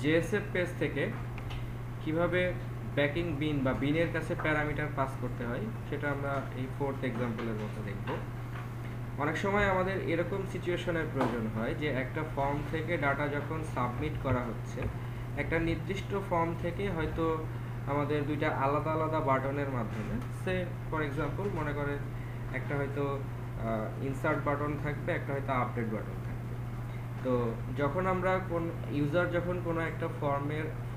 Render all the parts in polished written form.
জেএসএফ page থেকে কিভাবে backing বিন বা বিনের কাছে প্যারামিটার পাস করতে হয় সেটা আমরা এই ফোর্থ এক্সাম্পলের মতো দেখব। অনেক সময় আমাদের এরকম সিচুয়েশনের প্রয়োজন হয় যে একটা ফর্ম থেকে ডাটা যখন সাবমিট করা হচ্ছে, একটা নির্দিষ্ট ফর্ম থেকে হয়তো আমাদের দুইটা আলাদা আলাদা বাটনের মাধ্যমে, সে ফর এক্সাম্পল মনে করেন একটা হয়তো ইনসার্ট বাটন থাকবে, একটা হয়তো আপডেট বাটন থাকবে। তো যখন আমরা ইউজার যখন কোনো একটা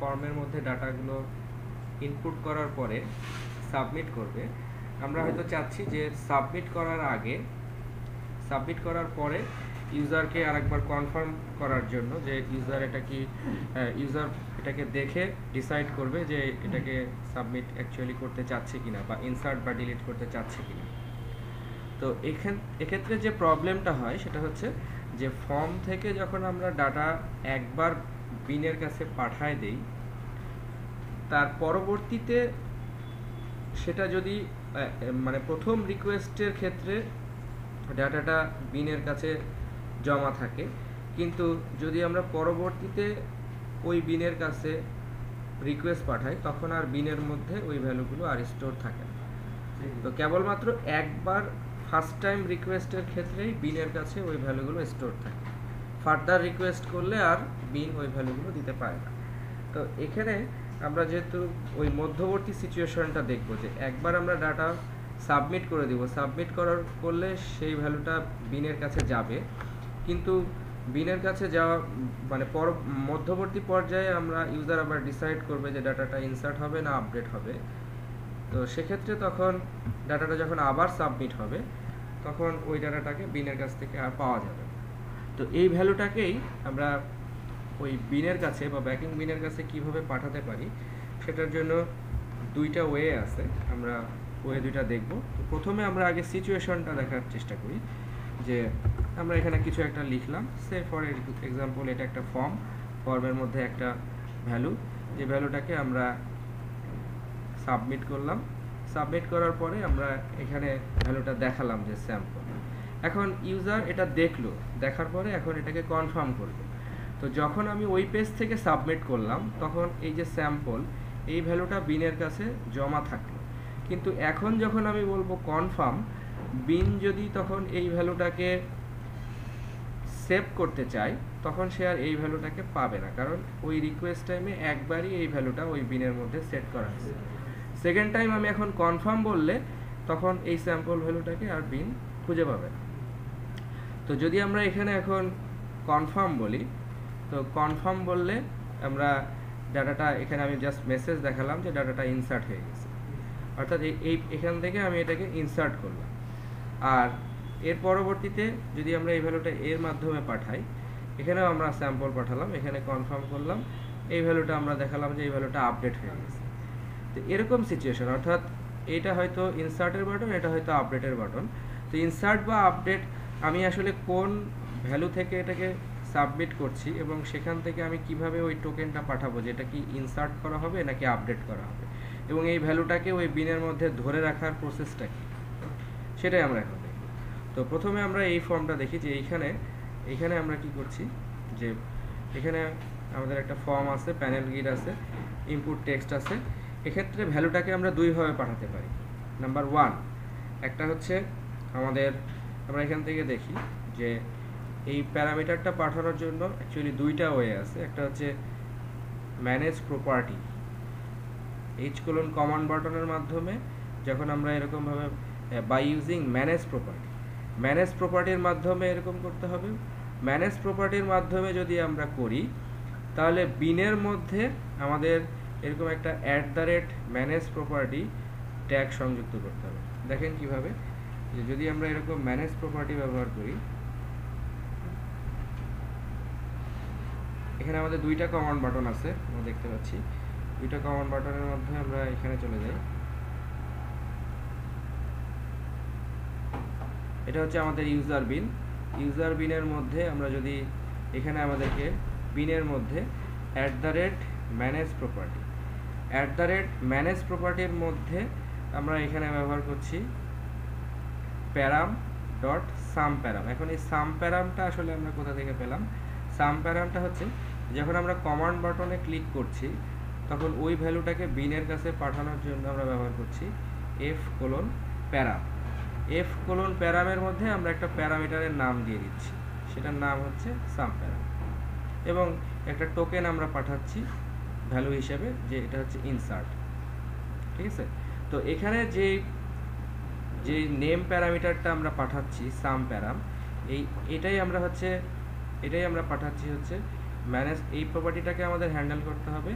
ফর্মের মধ্যে ডাটাগুলো ইনপুট করার পরে সাবমিট করবে, আমরা হয়তো চাচ্ছি যে সাবমিট করার পরে ইউজারকে আরেকবার কনফার্ম করার জন্য যে ইউজার এটাকে দেখে ডিসাইড করবে যে এটাকে সাবমিট অ্যাকচুয়ালি করতে চাচ্ছে কিনা বা ইনসার্ট বা ডিলিট করতে চাচ্ছে কিনা। তো এক্ষেত্রে যে প্রবলেমটা হয় সেটা হচ্ছে যে ফর্ম থেকে যখন আমরা ডাটা একবার বিনের কাছে পাঠায় দেই, তার পরবর্তীতে সেটা যদি মানে প্রথম রিকোয়েস্টের ক্ষেত্রে ডাটাটা বিনের কাছে জমা থাকে, কিন্তু যদি আমরা পরবর্তীতে ওই বিনের কাছে রিকোয়েস্ট পাঠাই তখন আর বিনের মধ্যে ওই ভ্যালুগুলো আর স্টোর থাকে না। তো কেবলমাত্র একবার ফার্স্ট টাইম রিকোয়েস্টের ক্ষেত্রেই বিনের কাছে ওই ভ্যালুগুলো স্টোর থাকে, ফার্দার রিকোয়েস্ট করলে আর বিন ওই ভ্যালুগুলো দিতে পারে না। তো এখানে আমরা যেহেতু ওই মধ্যবর্তী সিচুয়েশনটা দেখব যে একবার আমরা ডাটা সাবমিট করে দিব, সাবমিট করলে সেই ভ্যালুটা বিনের কাছে যাবে, কিন্তু বিনের কাছে যাওয়া মানে মধ্যবর্তী পর্যায়ে আমরা ইউজার আবার ডিসাইড করবে যে ডাটাটা ইনসার্ট হবে না আপডেট হবে। তো সেক্ষেত্রে তখন ডাটাটা যখন আবার সাবমিট হবে তখন ওই ডাটাটাকে বিনের কাছ থেকে আর পাওয়া যাবে। তো এই ভ্যালুটাকেই আমরা ওই বিনের কাছে বা ব্যাকিং বিনের কাছে কিভাবে পাঠাতে পারি সেটার জন্য দুইটা ওয়ে আছে, আমরা ওয়ে দুইটা দেখব। তো প্রথমে আমরা আগে সিচুয়েশনটা দেখার চেষ্টা করি যে আমরা এখানে কিছু একটা লিখলাম, সে ফর এক্সাম্পল এটা একটা ফর্মের মধ্যে একটা ভ্যালু, যে ভ্যালুটাকে আমরা সাবমিট করলাম। সাবমিট করার পরে আমরা এখানে ভ্যালুটা দেখালাম যে স্যাম্পল। এখন ইউজার এটা দেখার পরে এখন এটাকে কনফার্ম করবে। তো যখন আমি ওই পেজ থেকে সাবমিট করলাম তখন এই যে স্যাম্পল এই ভ্যালুটা বিনের কাছে জমা থাকলো, কিন্তু এখন যখন আমি বলবো কনফার্ম, বিন যদি তখন এই ভ্যালুটাকে সেভ করতে চায় তখন সে আর এই ভ্যালুটাকে পাবে না, কারণ ওই রিকোয়েস্ট টাইমে একবারই এই ভ্যালুটা ওই বিনের মধ্যে সেট করা হয়েছে। সেকেন্ড টাইম আমি এখন কনফার্ম বললে তখন এই স্যাম্পল ভ্যালুটাকে আর বিন খুঁজে পাবে না। তো যদি আমরা এখানে এখন কনফার্ম বলি, তো কনফার্ম বললে আমরা ডাটাটা এখানে আমি জাস্ট মেসেজ দেখালাম যে ডাটাটা ইনসার্ট হয়ে গেছে, অর্থাৎ এখান থেকে আমি এটাকে ইনসার্ট করলাম। আর এর পরবর্তীতে যদি আমরা এই ভ্যালুটা এর মাধ্যমে পাঠাই, এখানেও আমরা স্যাম্পল পাঠালাম, এখানে কনফার্ম করলাম, এই ভ্যালুটা আমরা দেখালাম যে এই ভ্যালুটা আপডেট হয়ে গেছে। তো এরকম সিচুয়েশন, অর্থাৎ এটা হয়তো ইনসার্টের বাটন, এটা হয়তো আপডেটের বাটন। তো ইনসার্ট বা আপডেট আমি আসলে কোন ভ্যালু থেকে এটাকে সাবমিট করছি এবং সেখান থেকে আমি কিভাবে ওই টোকেনটা পাঠাবো, যেটা কি ইনসার্ট করা হবে নাকি আপডেট করা হবে, এবং এই ভ্যালুটাকে ওই বিনের মধ্যে ধরে রাখার প্রসেসটা কি, সেটাই আমরা এখন দেখব। তো প্রথমে আমরা এই ফর্মটা দেখি যে এইখানে আমরা কি করছি, যে এখানে আমাদের একটা ফর্ম আছে, প্যানেল গিড আছে, ইনপুট টেক্সট আছে। এক্ষেত্রে ভ্যালুটাকে আমরা দুইভাবে পাঠাতে পারি। নাম্বার ওয়ান, একটা হচ্ছে আমরা এখান থেকে দেখি যে এই প্যারামিটারটা পাঠানোর জন্য অ্যাকচুয়ালি দুইটা ওয়ে আছে। একটা হচ্ছে ম্যানেজ প্রপার্টি, কমান্ড বাটনের মাধ্যমে যখন আমরা এরকমভাবে বাই ইউজিং ম্যানেজ প্রপার্টির মাধ্যমে এরকম করতে হবে। ম্যানেজ প্রপার্টির মাধ্যমে যদি আমরা করি তাহলে বিনের মধ্যে আমাদের এরকম একটা ম্যানেজ প্রপার্টি ট্যাগ সংযুক্ত করতে হবে। দেখেন কিভাবে, যে যদি আমরা এরকম ম্যানেজ প্রপার্টি ব্যবহার করি, এখানে আমাদের দুইটা কমান্ড বাটন আছে, আমরা দেখতে পাচ্ছি। দুইটা কমান্ড বাটনের মধ্যে আমরা এখানে চলে যাই। এটা হচ্ছে আমাদের ইউজার বিনের মধ্যে আমরা যদি এখানে আমাদেরকে বিনের মধ্যে ম্যানেজ প্রপার্টির মধ্যে আমরা এখানে ব্যবহার করছি প্যারাম.সাম প্যারাম। এখন এই সাম প্যারামটা আসলে আমরা কোথা থেকে পেলাম? সাম প্যারামটা হচ্ছে যখন আমরা কমান্ড বাটনে ক্লিক করছি তখন ওই ভ্যালুটাকে বিনের কাছে পাঠানোর জন্য আমরা ব্যবহার করছি f:প্যারাম। f:প্যারামের মধ্যে আমরা একটা প্যারামিটারের নাম দিয়ে দিচ্ছি, সেটার নাম হচ্ছে সামপ্যারাম, এবং একটা টোকেন আমরা পাঠাচ্ছি ভ্যালু হিসেবে, যে এটা হচ্ছে ইনসার্ট। ঠিক আছে, তো এখানে যে নেম প্যারামিটারটা আমরা পাঠাচ্ছি সামপ্যারাম, এটাই আমরা পাঠাচ্ছি হচ্ছে ম্যানেজ। এই প্রপার্টিটাকে আমাদের হ্যান্ডেল করতে হবে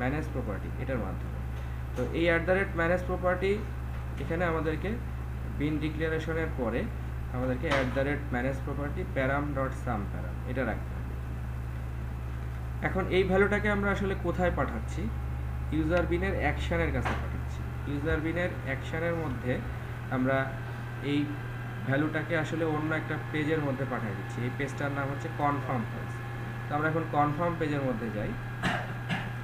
@manage প্রপার্টি এটার মাধ্যমে। তো এই @manage প্রপার্টি এখানে আমাদেরকে বিন ডিক্লারেশনের পরে আমাদেরকে @manage প্রপার্টি param.samparam এটা রাখতে হবে। এখন এই ভ্যালুটাকে আমরা আসলে কোথায় পাঠাচ্ছি? ইউজার বিনের অ্যাকশনের কাছে পাঠাচ্ছি। ইউজার বিনের অ্যাকশনের মধ্যে আমরা এই ভ্যালুটাকে আসলে অন্য একটা পেজের মধ্যে পাঠিয়ে দিচ্ছি। এই পেজটার নাম হচ্ছে কনফার্ম পেজ। তো আমরা এখন কনফার্ম পেজের মধ্যে যাই।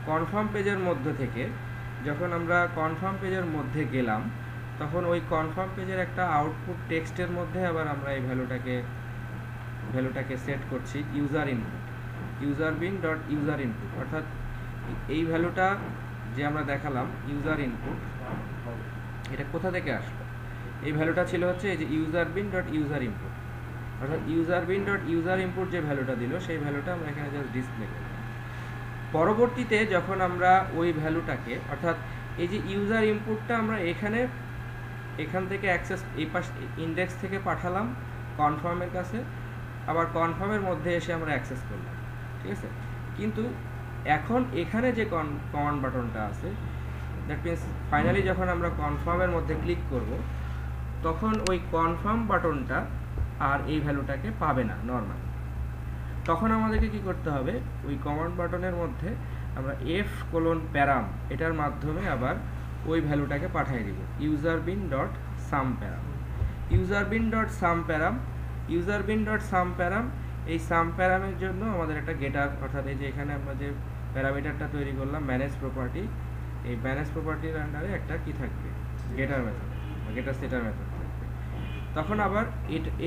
কনফার্ম পেজের মধ্যে থেকে যখন আমরা কনফার্ম পেজের মধ্যে গেলাম, তখন ওই কনফার্ম পেজের একটা আউটপুট টেক্সটের মধ্যে আবার আমরা এই ভ্যালুটাকে সেট করছি ইউজার ইনপুট, user input, অর্থাৎ এই ভ্যালুটা যে আমরা দেখালাম ইউজার ইনপুট, এটা কোথা থেকে আসলো? এই ভ্যালুটা ছিল হচ্ছে এই যে user input, অর্থাৎ user input যে ভ্যালুটা দিল সেই ভ্যালুটা আমরা এখানে জাস্ট ডিসপ্লে করলাম। পরবর্তীতে যখন আমরা ওই ভ্যালুটাকে, অর্থাৎ এই যে ইউজার ইনপুটটা আমরা এখান থেকে অ্যাক্সেস, এই পাশ ইন্ডেক্স থেকে পাঠালাম কনফার্মের কাছে, আবার কনফার্মের মধ্যে এসে আমরা অ্যাক্সেস করলাম। ঠিক আছে, কিন্তু এখন এখানে যে কমান্ড বাটনটা আছে, দ্যাট মিনস ফাইনালি যখন আমরা কনফার্মের মধ্যে ক্লিক করব, তখন ওই কনফার্ম বাটনটা আর এই ভ্যালুটাকে পাবে না নর্মাল। তখন আমাদেরকে কি করতে হবে? ওই কমান্ড বাটনের মধ্যে আমরা f:প্যারাম এটার মাধ্যমে আবার ওই ভ্যালুটাকে পাঠিয়ে দিব userbin.sampparam। এই সামপ্যারামের জন্য আমাদের একটা গেটার, অর্থাৎ এই যে এখানে আমরা যে প্যারামিটারটা তৈরি করলাম ম্যানেজ প্রপার্টি, এই ম্যানেজ প্রপার্টির আন্ডারে একটা কি থাকবে? গেটার মেথড, গেটার সেটার মেথড থাকবে। তখন আবার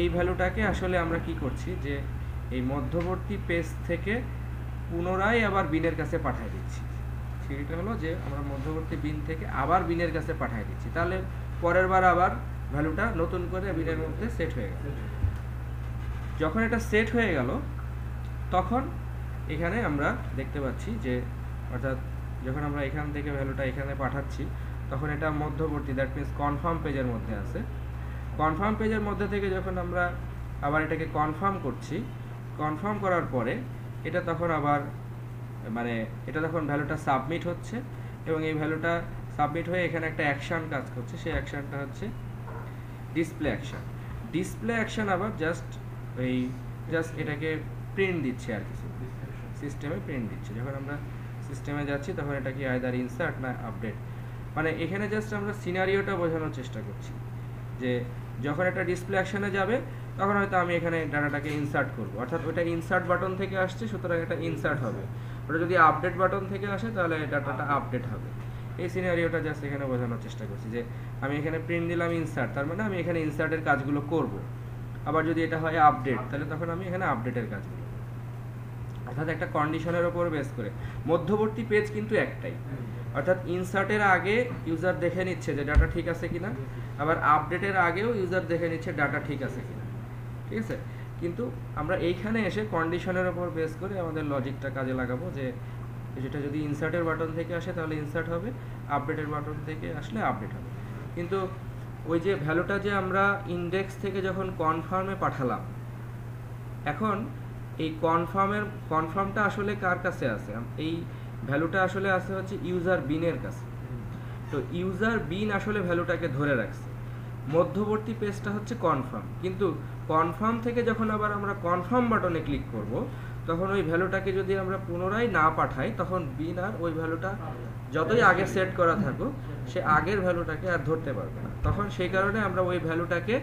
এই ভ্যালুটাকে আসলে আমরা কি করছি, যে এই মধ্যবর্তী পেজ থেকে পুনরায় আবার বিনের কাছে পাঠিয়ে দিচ্ছি। সেটা হলো যে আমরা মধ্যবর্তী বিন থেকে আবার বিনের কাছে পাঠিয়ে দিচ্ছি, তাহলে পরের বার আবার ভ্যালুটা নতুন করে বিনের মধ্যে সেট হয়ে গেল। যখন এটা সেট হয়ে গেল, তখন এখানে আমরা দেখতে পাচ্ছি যে, অর্থাৎ যখন আমরা এখান থেকে ভ্যালুটা এখানে পাঠাচ্ছি, তখন এটা মধ্যবর্তী, দ্যাট মিনস কনফার্ম পেজের মধ্যে আছে। কনফার্ম পেজের মধ্যে থেকে যখন আমরা আবার এটাকে কনফার্ম করছি, কনফার্ম করার পরে এটা তখন আবার এটা তখন ভ্যালুটা সাবমিট হচ্ছে, এবং এই ভ্যালুটা সাবমিট হয়ে এখানে একটা অ্যাকশন কাজ করছে। সেই অ্যাকশনটা হচ্ছে ডিসপ্লে অ্যাকশন আবার জাস্ট এটাকে প্রিন্ট দিচ্ছে আর কিছু, সিস্টেমে প্রিন্ট দিচ্ছে। যখন আমরা সিস্টেমে যাচ্ছি তখন এটা কি আইদার ইনসার্ট না আপডেট, এখানে জাস্ট আমরা সিনারিওটা বোঝানোর চেষ্টা করছি যে যখন একটা ডিসপ্লে অ্যাকশনে যাবে তখন হয়তো আমি এখানে ডাটাটাকে ইনসার্ট করব, অর্থাৎ ওটা ইনসার্ট বাটন থেকে আসছে, সুতরাং এটা ইনসার্ট হবে। ওটা যদি আপডেট বাটন থেকে আসে তাহলে ডাটাটা আপডেট হবে। এই সিনারিওটা জাস্ট এখানে বোঝানোর চেষ্টা করছি যে আমি এখানে প্রিন্ট দিলাম ইনসার্ট, তার মানে আমি এখানে ইনসার্টের কাজগুলো করব। আবার যদি এটা হয় আপডেট, তাহলে তখন আমি এখানে আপডেটের কাজগুলো করব। অর্থাৎ একটা কন্ডিশনের উপর বেস করে মধ্যবর্তী পেজ কিন্তু একটাই, অর্থাৎ ইনসার্টের আগে ইউজার দেখে নিচ্ছে যে ডাটা ঠিক আছে কিনা, আবার আপডেটের আগেও ইউজার দেখে নিচ্ছে ডাটা ঠিক আছে কিনা। ঠিক আছে, কিন্তু আমরা এইখানে এসে কন্ডিশনের উপর বেস করে আমাদের লজিকটা কাজে লাগাবো, যে যেটা যদি ইনসার্টের বাটন থেকে আসে তাহলে ইনসার্ট হবে, আপডেটের বাটন থেকে আসলে আপডেট হবে। কিন্তু ওই যে ভ্যালুটা যে আমরা ইন্ডেক্স থেকে যখন কনফার্মে পাঠালাম, এখন এই কনফার্মটা আসলে কার কাছে আছে? এই ভ্যালুটা আসলে আছে হচ্ছে ইউজার বিনের কাছে। তো ইউজার বিন আসলে ভ্যালুটাকে ধরে রাখছে, মধ্যবর্তী পেজটা হচ্ছে কনফার্ম, কিন্তু কনফার্ম থেকে যখন আবার আমরা কনফার্ম বাটনে ক্লিক করব, তখন ওই ভ্যালুটাকে যদি আমরা পুনরায় না পাঠাই, তখন বিন আর ওই ভ্যালুটা যতই আগে সেট করা থাকুক, সে আগের ভ্যালুটাকে আর ধরতে পারবে না। তখন সেই কারণে আমরা ওই ভ্যালুটাকে,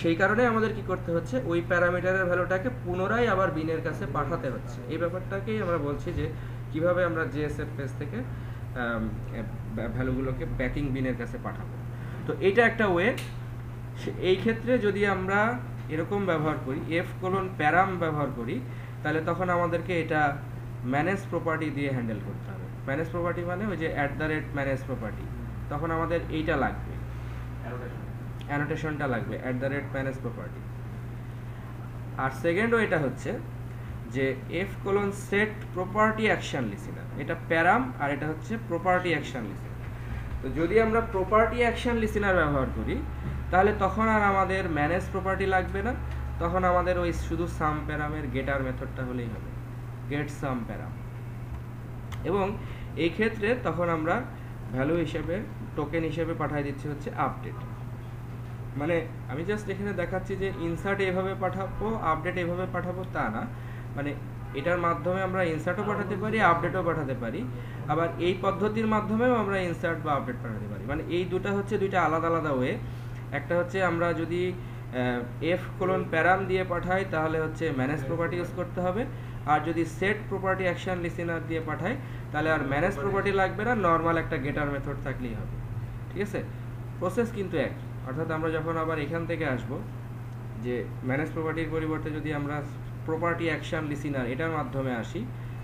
সেই কারণে আমাদের কি করতে হচ্ছে, ওই প্যারামিটারের ভ্যালুটাকে পুনরায় আবার বিনের কাছে পাঠাতে হচ্ছে। এই ব্যাপারটাকেই আমরা বলছি যে কিভাবে আমরা জেএসএফ পেজ থেকে ভ্যালুগুলোকে ব্যাকিং বিনের কাছে পাঠাবো। তো এটা একটা ওয়ে। এই ক্ষেত্রে যদি আমরা এরকম ব্যবহার করি, f:প্যারাম ব্যবহার করি, তাহলে তখন আমাদেরকে এটা ম্যানেজ প্রপার্টি দিয়ে হ্যান্ডেল করতে হবে। ম্যানেজ প্রপার্টি মানে ওই যে @ম্যানেজ প্রপার্টি, তখন আমাদের এইটা লাগবে, অ্যানোটেশনটা লাগবে @ম্যানেজ প্রপার্টি। আর সেকেন্ড ওয়েটা হচ্ছে যে f:set প্রপার্টি অ্যাকশন লিসেনার, এটা প্যারাম আর এটা হচ্ছে প্রপার্টি অ্যাকশন লিসেনার। তো যদি আমরা প্রপার্টি অ্যাকশন লিসেনার ব্যবহার করি তাহলে তখন আর আমাদের ম্যানেজ প্রপার্টি লাগবে না, তখন আমাদের ওই শুধু সাম প্যারামের গেটার মেথডটা হলেই হবে, গেট সাম প্যারাম। এবং এই ক্ষেত্রে তখন আমরা ভ্যালু হিসেবে টোকেন হিসেবে পাঠিয়ে দিচ্ছি হচ্ছে আপডেট। মানে আমি জাস্ট এখানে দেখাচ্ছি যে ইনসার্ট এভাবে পাঠাবো, আপডেট এভাবে পাঠাবো তা না, মানে এটার মাধ্যমে আমরা ইনসার্টও পাঠাতে পারি, আপডেটও পাঠাতে পারি, আবার এই পদ্ধতির মাধ্যমেও আমরা ইনসার্ট বা আপডেট পাঠাতে পারি। মানে এই দুটা হচ্ছে দুইটা আলাদা আলাদা ওয়ে। একটা হচ্ছে আমরা যদি f:প্যারাম দিয়ে পাঠাই তাহলে হচ্ছে ম্যানেজ প্রপার্টি ইউজ করতে হবে, আর যদি সেট প্রপার্টি অ্যাকশন লিসেনার দিয়ে পাঠাই তাহলে আর ম্যানেজ প্রপার্টি লাগবে না, নর্মাল একটা গেটার মেথড থাকলেই হবে। ঠিক আছে, প্রসেস কিন্তু এক। অর্থাৎ আমরা যখন আবার এখান থেকে আসব যে ম্যানেজ প্রপার্টির পরিবর্তে যদি আমরা প্রপার্টি অ্যাকশন লিসেনার এটার মাধ্যমে আসি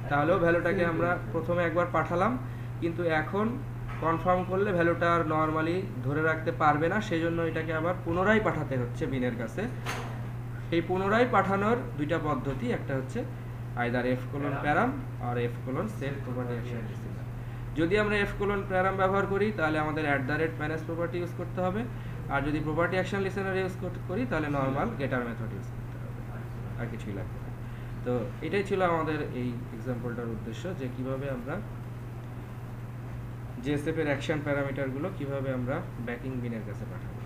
তাহলেও ভ্যালুটাকে আমরা প্রথমে একবার পাঠালাম, কিন্তু এখন কনফার্ম করলে ভ্যালুটা আর নর্মালি ধরে রাখতে পারবে না, সেজন্য এটাকে আবার পুনরায় পাঠাতে হচ্ছে বিনের কাছে। এই পুনরায় পাঠানোর দুইটা পদ্ধতি, একটা হচ্ছে আইদার f:প্যারাম আর f:set প্রপার্টি অ্যাকশন লিসেনার। যদি আমরা f:প্যারাম ব্যবহার করি তাহলে আমাদের @ম্যানেজ প্রপার্টি ইউজ করতে হবে, আর যদি প্রপার্টি অ্যাকশন লিসেনার ইউজ করি তাহলে নর্মাল গেটার মেথড ইউজ করতে হবে, আর কিছুই লাগবে না। তো এটাই ছিল আমাদের এই এক্সাম্পলটার উদ্দেশ্য, যে কিভাবে আমরা JSF এর অ্যাকশন প্যারামিটারগুলো কিভাবে আমরা ব্যাকিং বিনের কাছে পাঠাবো।